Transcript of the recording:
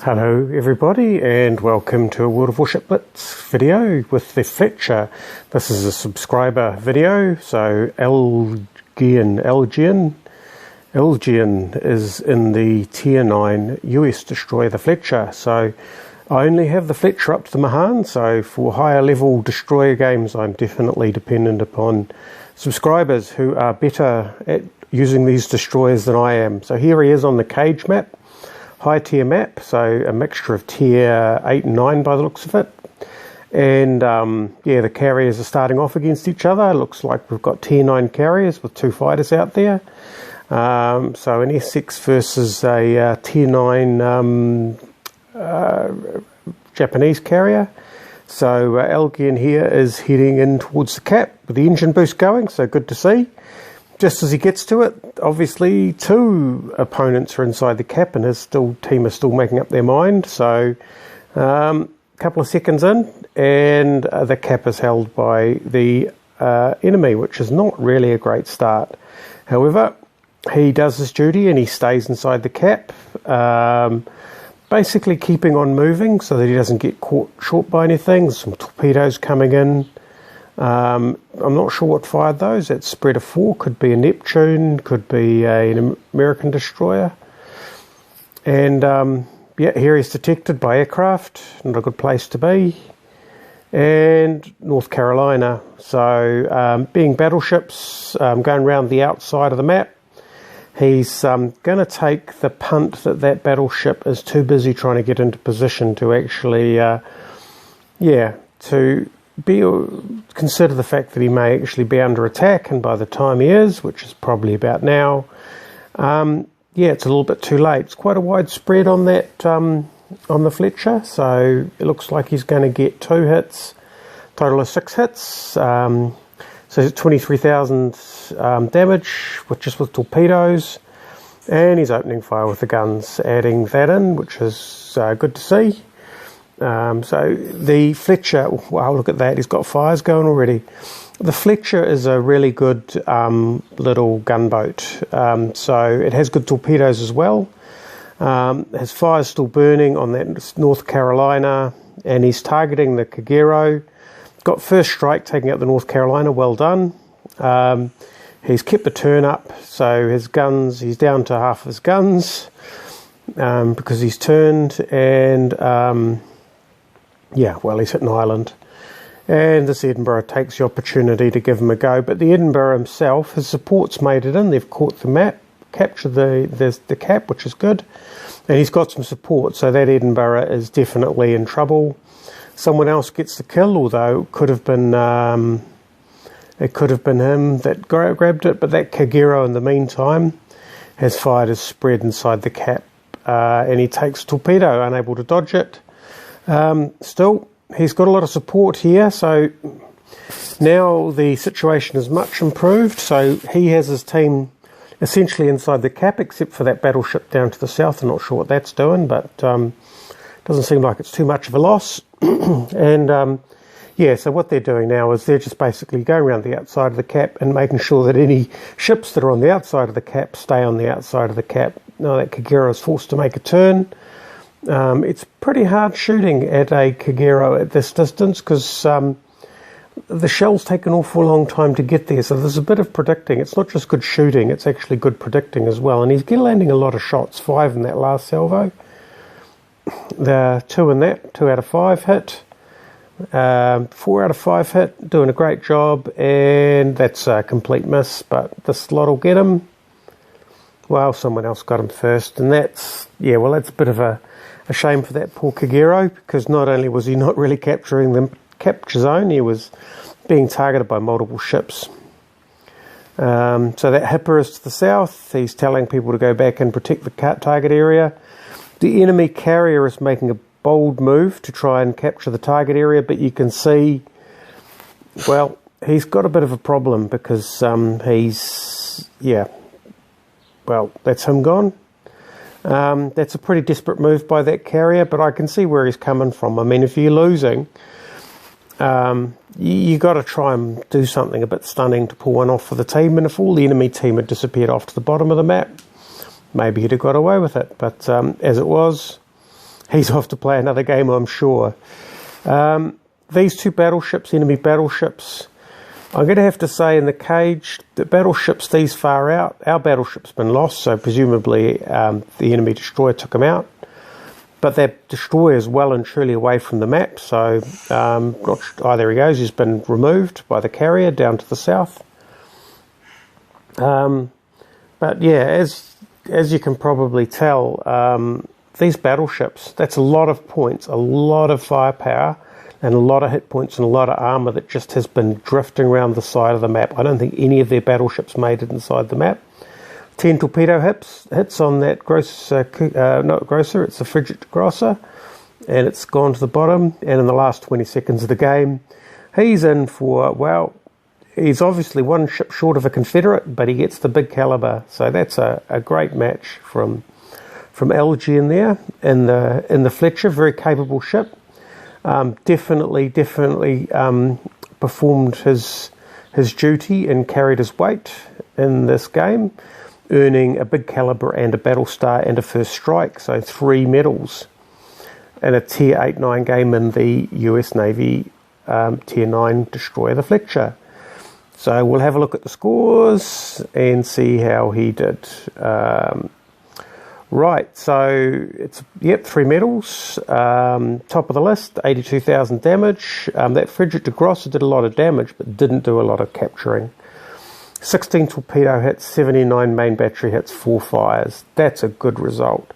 Hello everybody and welcome to a World of Warship Blitz video with the Fletcher. This is a subscriber video, so Algaean is in the Tier 9 US destroyer, the Fletcher. So I only have the Fletcher up to the Mahan, so for higher level destroyer games I'm definitely dependent upon subscribers who are better at using these destroyers than I am. So here he is on the cage map. High tier map, so a mixture of tier 8 and 9 by the looks of it. And yeah, the carriers are starting off against each other. Looks like we've got tier 9 carriers with 2 fighters out there. So an Essex versus a tier 9 Japanese carrier. So Algaean here is heading in towards the cap with the engine boost going, so good to see. Just as he gets to it, obviously 2 opponents are inside the cap and his team is still making up their mind. So a couple of seconds in and the cap is held by the enemy, which is not really a great start. However, he does his duty and he stays inside the cap, basically keeping on moving so that he doesn't get caught short by anything. Some torpedoes coming in. I'm not sure what fired those. That spread of 4 could be a Neptune, could be an American destroyer. And yeah, here he's detected by aircraft, not a good place to be. And North Carolina. So being battleships, going around the outside of the map, he's going to take the punt that that battleship is too busy trying to get into position to actually, consider the fact that he may actually be under attack, and by the time he is, which is probably about now, yeah, it's a little bit too late. It's quite a wide spread on that on the Fletcher, so it looks like he's going to get 2 hits, total of 6 hits. So it's 23,000 damage just with torpedoes, and he's opening fire with the guns, adding that in, which is good to see. So the Fletcher, wow, look at that, he's got fires going already. The Fletcher is a really good little gunboat, so it has good torpedoes as well. His fire's still burning on that North Carolina, and he's targeting the Kagero. Got first strike taking out the North Carolina, well done. He's kept the turn up, so his guns, he's down to half of his guns because he's turned, and yeah, well, he's hit an island. And this Edinburgh takes the opportunity to give him a go. But the Edinburgh himself, his support's made it in. They've caught the map, captured the cap, which is good. And he's got some support, so that Edinburgh is definitely in trouble. Someone else gets the kill, although it could have been him that grabbed it. But that Kagero, in the meantime, has fired his spread inside the cap. And he takes a torpedo, unable to dodge it. Still, he's got a lot of support here, so now the situation is much improved. So he has his team essentially inside the cap, except for that battleship down to the south. I'm not sure what that's doing, but doesn't seem like it's too much of a loss. And yeah, so what they're doing now is they're just basically going around the outside of the cap and making sure that any ships that are on the outside of the cap stay on the outside of the cap. Now that Kagero is forced to make a turn. It's pretty hard shooting at a Kagero at this distance because the shells take an awful long time to get there, so there's a bit of predicting. It's not just good shooting, it's actually good predicting as well. And he's landing a lot of shots, 5 in that last salvo. The 2 in that, 2 out of 5 hit. 4 out of 5 hit, doing a great job, and that's a complete miss, but this lot will get him. Well, someone else got him first, and that's, yeah, well, that's a bit of a shame for that poor Kagero, because not only was he not really capturing the capture zone, he was being targeted by multiple ships. So that Hipper is to the south. He's telling people to go back and protect the target area. The enemy carrier is making a bold move to try and capture the target area, but you can see, well, he's got a bit of a problem because yeah, well, that's him gone. That's a pretty desperate move by that carrier, but I can see where he's coming from. I mean, if you're losing, you got to try and do something a bit stunning to pull one off for the team, and if all the enemy team had disappeared off to the bottom of the map, maybe he'd have got away with it. But as it was, he's off to play another game, I'm sure. These two battleships, enemy battleships, I'm going to have to say in the cage, the battleships these far out, our battleship's been lost, so presumably the enemy destroyer took them out. But that destroyer is well and truly away from the map, so there he goes, he's been removed by the carrier down to the south. But yeah, as you can probably tell, these battleships, that's a lot of points, a lot of firepower, and a lot of hit points and a lot of armour that just has been drifting around the side of the map. I don't think any of their battleships made it inside the map. 10 torpedo hits on that not Grosser, it's the frigate Grosser, and it's gone to the bottom. And in the last 20 seconds of the game, he's in for, well, he's obviously one ship short of a Confederate, but he gets the big caliber. So that's a great match from Algaean there in the Fletcher, very capable ship. Definitely performed his duty and carried his weight in this game, earning a big caliber and a battle star and a first strike, so 3 medals in a Tier 8-9 game in the US Navy Tier 9 destroyer, the Fletcher. So we'll have a look at the scores and see how he did. Right, so it's, 3 medals, top of the list, 82,000 damage. That frigate de Grosser did a lot of damage, but didn't do a lot of capturing. 16 torpedo hits, 79 main battery hits, 4 fires. That's a good result.